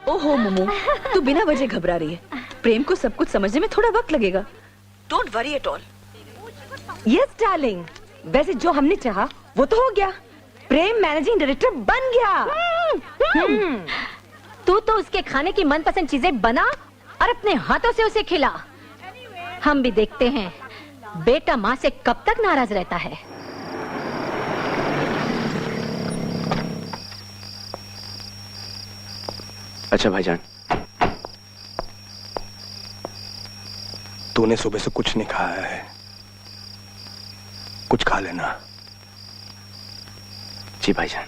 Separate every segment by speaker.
Speaker 1: ओहो मोमो, तू बिना वजह घबरा रही है। प्रेम को सब कुछ समझने में थोड़ा वक्त लगेगा। Don't worry at all.
Speaker 2: Yes darling, वैसे जो हमने चाहा वो तो हो गया। प्रेम मैनेजिंग डायरेक्टर बन गया।
Speaker 3: तू तो उसके खाने की मनपसंद चीजें बना और अपने हाथों से उसे खिला। हम भी देखते हैं बेटा माँ से कब तक नाराज रहता है।
Speaker 4: अच्छा भाईजान,
Speaker 5: तूने सुबह से कुछ नहीं खाया है, कुछ खा लेना।
Speaker 4: जी भाईजान।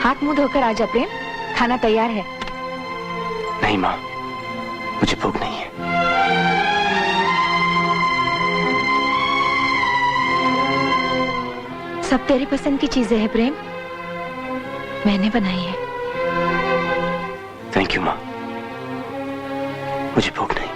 Speaker 2: हाथ मुंह धोकर आजा प्रेम, खाना तैयार है।
Speaker 4: नहीं माँ, मुझे भूख नहीं है।
Speaker 2: सब तेरी पसंद की चीजें हैं प्रेम, मैंने बनाई है।
Speaker 4: थैंक यू माँ, मुझे भूख नहीं।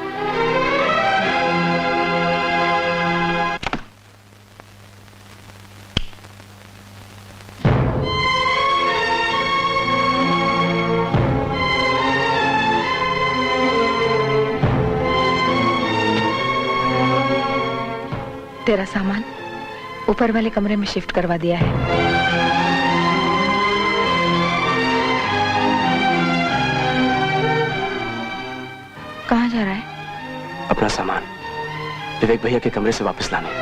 Speaker 2: तेरा सामान ऊपर वाले कमरे में शिफ्ट करवा दिया है। कहाँ जा रहा है?
Speaker 4: अपना सामान विवेक भैया के कमरे से वापस लाने।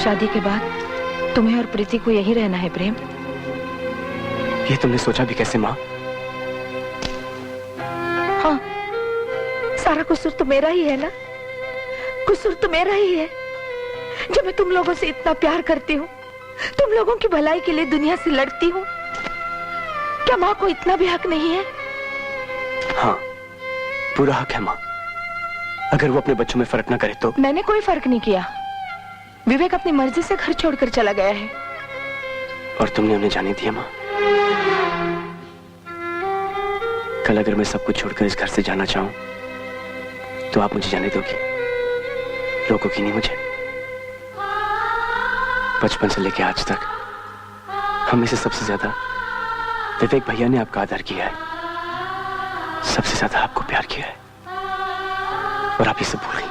Speaker 2: शादी के बाद तुम्हें और प्रीति को यही रहना है प्रेम।
Speaker 4: ये तुमने सोचा भी कैसे माँ?
Speaker 2: हाँ, सारा कसूर तो मेरा ही है ना। कसूर तो मेरा ही है जो मैं तुम लोगों से इतना प्यार करती हूँ, तुम लोगों की भलाई के लिए दुनिया से लड़ती हूँ। क्या माँ को इतना भी हक नहीं है?
Speaker 4: हाँ, पूरा हक है माँ। अगर वो अपने बच्चों में फर्क ना करे तो।
Speaker 2: मैंने कोई फर्क नहीं किया। विवेक अपनी मर्जी से घर छोड़कर चला गया है।
Speaker 4: और तुमने उन्हें जाने दिया माँ? कल अगर मैं सब कुछ छोड़कर इस घर से जाना चाहूं तो आप मुझे जाने दोगी? लोगों की नहीं, मुझे। बचपन से लेकर आज तक हमें से सबसे ज्यादा विवेक भैया ने आपका आदर किया है, सबसे ज्यादा आपको प्यार किया है। और आप ये सब भूल गई।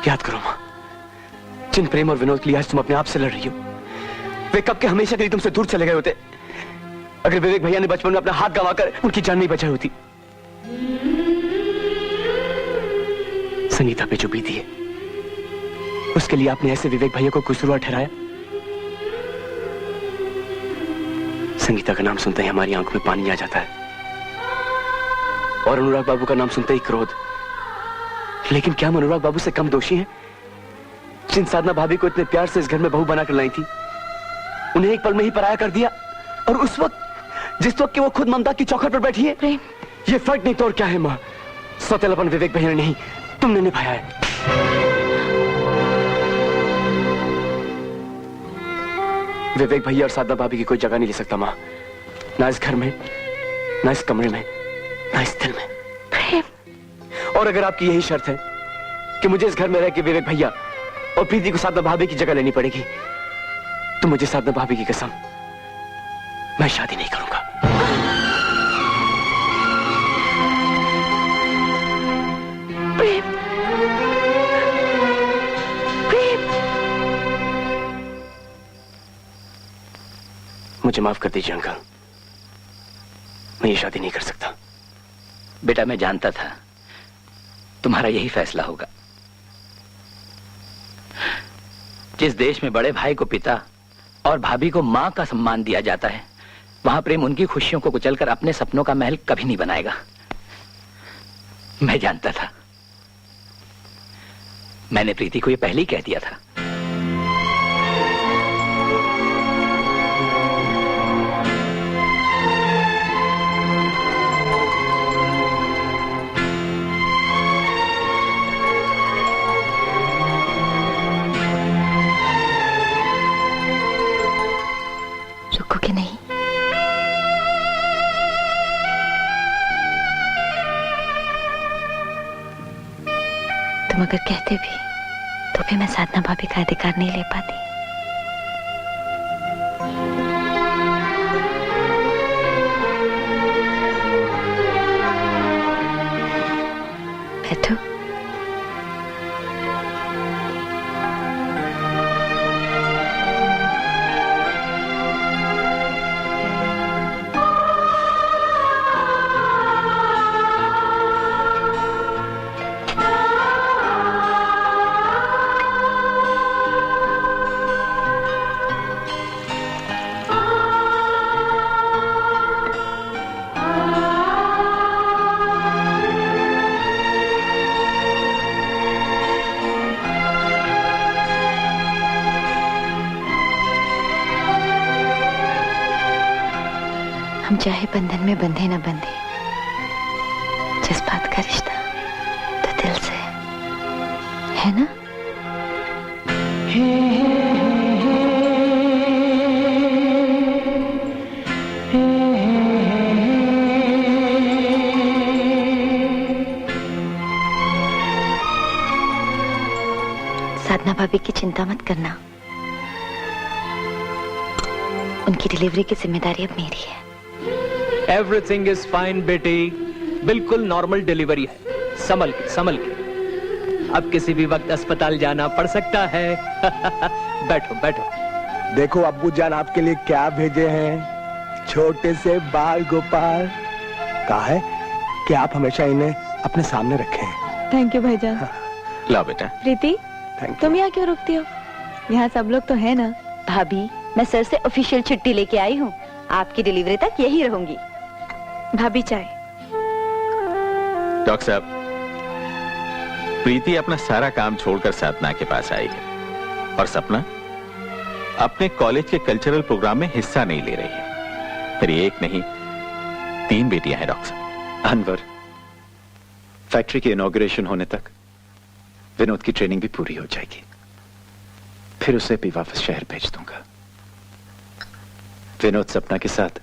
Speaker 4: याद करो माँ, जिन प्रेम और विनोद के लिए आज तुम अपने आप से लड़ रही हो, वे कब के हमेशा के लिए तुमसे दूर चले गए होते अगर विवेक भैया ने बचपन में अपना हाथ गंवाकर उनकी जान नहीं बचाई होती। संगीता पे जो बीती है उसके लिए आपने ऐसे विवेक भैया को कसूरवार ठहराया। संगीता का नाम सुनते ही हमारी आंखों में पानी आ जाता है और अनुराग बाबू का नाम सुनते ही क्रोध। लेकिन क्या हम अनुराग बाबू से कम दोषी हैं, जिन साधना भाभी को इतने प्यार से इस घर में बहू बनाकर लाई थी, उन्हें एक पल में ही पराया कर दिया। और उस वक्त जिस वक्त कि वो खुद ममता की चौखट पर बैठी है।
Speaker 2: प्रेम,
Speaker 4: ये फर्क नहीं तो और क्या है माँ? सौतेलापन विवेक भैया ने नहीं, तुमने निभाया है। विवेक भैया और साधना भाभी की कोई जगह नहीं ले सकता माँ, ना इस घर में, ना इस कमरे में, ना इस दिल में।
Speaker 2: प्रेम।
Speaker 4: और अगर आपकी यही शर्त है कि मुझे इस घर में रह के विवेक भैया और प्रीति को साधना भाभी की जगह लेनी पड़ेगी, तो मुझे साधना भाभी की कसम, मैं शादी नहीं करूंगा।
Speaker 2: प्रेम, प्रेम।
Speaker 4: मुझे माफ कर दीजिए अंकल, मैं ये शादी नहीं कर सकता।
Speaker 6: बेटा, मैं जानता था तुम्हारा यही फैसला होगा। जिस देश में बड़े भाई को पिता और भाभी को माँ का सम्मान दिया जाता है, वहां प्रेम उनकी खुशियों को कुचलकर अपने सपनों का महल कभी नहीं बनाएगा। मैं जानता था। मैंने प्रीति को ये पहले ही कह दिया था।
Speaker 2: रुकोगे नहीं? तुम अगर कहते भी तो भी मैं साधना भाभी का अधिकार नहीं ले पाती। बैठो। हम चाहे बंधन में बंधे न बंधे, जज्बात का रिश्ता तो दिल से है ना? साधना भाभी की चिंता मत करना, उनकी डिलीवरी की जिम्मेदारी अब मेरी है।
Speaker 7: एवरीथिंग इज फाइन बेटी, बिल्कुल नॉर्मल डिलीवरी है। संभल के संभल के। अब किसी भी वक्त अस्पताल जाना पड़ सकता है। बैठो बैठो।
Speaker 5: देखो अब्बू जान आपके लिए क्या भेजे हैं, छोटे से बाल गोपाल। कहा है कि आप हमेशा इन्हें अपने सामने रखें।
Speaker 1: थैंक यू भाईजान।
Speaker 4: लाओ बेटा।
Speaker 1: प्रीति, तुम यहाँ क्यों रुकती हो? यहाँ सब लोग तो है ना।
Speaker 2: भाभी, मैं सर से ऑफिशियल छुट्टी लेके आई हूँ, आपकी डिलीवरी तक यही रहूंगी।
Speaker 1: भाभी चाय।
Speaker 8: डॉक्टर साहब, प्रीति अपना सारा काम छोड़कर साधना के पास आई है और सपना अपने कॉलेज के कल्चरल प्रोग्राम में हिस्सा नहीं ले रही है। फिर एक नहीं 3 बेटियां हैं डॉक्टर साहब।
Speaker 9: अनवर, फैक्ट्री के इनॉग्रेशन होने तक विनोद की ट्रेनिंग भी पूरी हो जाएगी, फिर उसे भी वापस शहर भेज दूंगा। विनोद सपना के साथ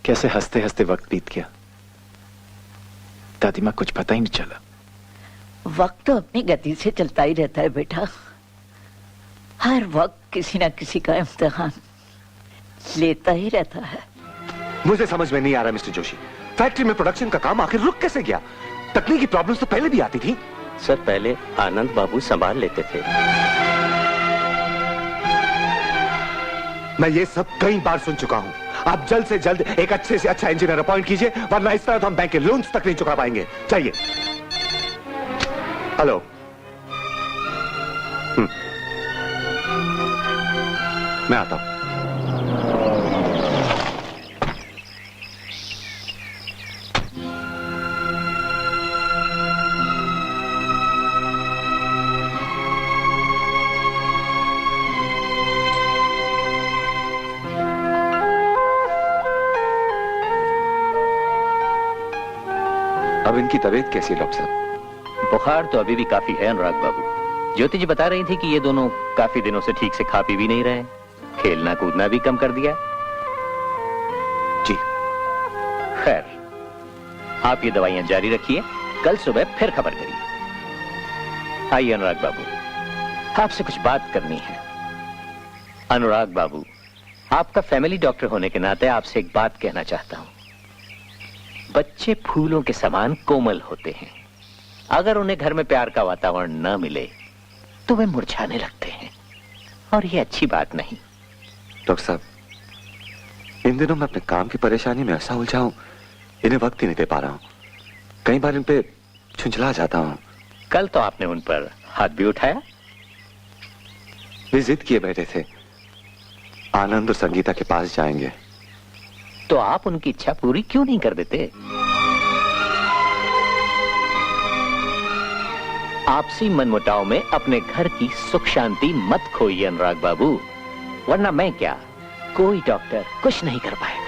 Speaker 9: कैसे हंसते हंसते वक्त बीत गया, दादी माँ कुछ पता ही नहीं चला।
Speaker 10: वक्त तो अपनी गति से चलता ही रहता है बेटा, हर वक्त किसी ना किसी का इम्तिहान लेता ही रहता है।
Speaker 11: मुझे समझ में नहीं आ रहा मिस्टर जोशी, फैक्ट्री में प्रोडक्शन का काम आखिर रुक कैसे गया? तकनीकी प्रॉब्लम्स तो पहले भी आती थी।
Speaker 4: सर पहले आनंद बाबू संभाल लेते थे।
Speaker 11: मैं ये सब कई बार सुन चुका हूं। आप जल्द से जल्द एक अच्छे से अच्छा इंजीनियर अपॉइंट कीजिए, वरना इस तरह तो हम बैंक के लोन्स तक नहीं चुका पाएंगे। चाहिए। हेलो। मैं आता हूं।
Speaker 9: अब इनकी तबीयत कैसी है डॉक्टर साहब?
Speaker 6: बुखार तो अभी भी काफी है अनुराग बाबू। ज्योति जी बता रही थी कि ये दोनों काफी दिनों से ठीक से खा पी भी नहीं रहे, खेलना कूदना भी कम कर दिया।
Speaker 9: जी।
Speaker 6: खैर, आप ये दवाइयां जारी रखिए, कल सुबह फिर खबर करिए। आइए अनुराग बाबू, आपसे कुछ बात करनी है। अनुराग बाबू, आपका फैमिली डॉक्टर होने के नाते आपसे एक बात कहना चाहता हूं। बच्चे फूलों के समान कोमल होते हैं, अगर उन्हें घर में प्यार का वातावरण न मिले तो वे मुरझाने लगते हैं, और ये अच्छी बात नहीं।
Speaker 11: डॉक्टर साहब, इन दिनों मैं अपने काम की परेशानी में ऐसा उलझा हूं, इन्हें वक्त ही नहीं दे पा रहा हूं। कई बार इन पे झुंझला जाता हूं।
Speaker 6: कल तो आपने उन पर हाथ भी उठाया।
Speaker 11: वे जिद किए बैठे थे, आनंद और संगीता के पास जाएंगे।
Speaker 6: तो आप उनकी इच्छा पूरी क्यों नहीं कर देते? आपसी मनमुटाव में अपने घर की सुख शांति मत खोइए अनुराग बाबू, वरना मैं क्या, कोई डॉक्टर कुछ नहीं कर पाएगा।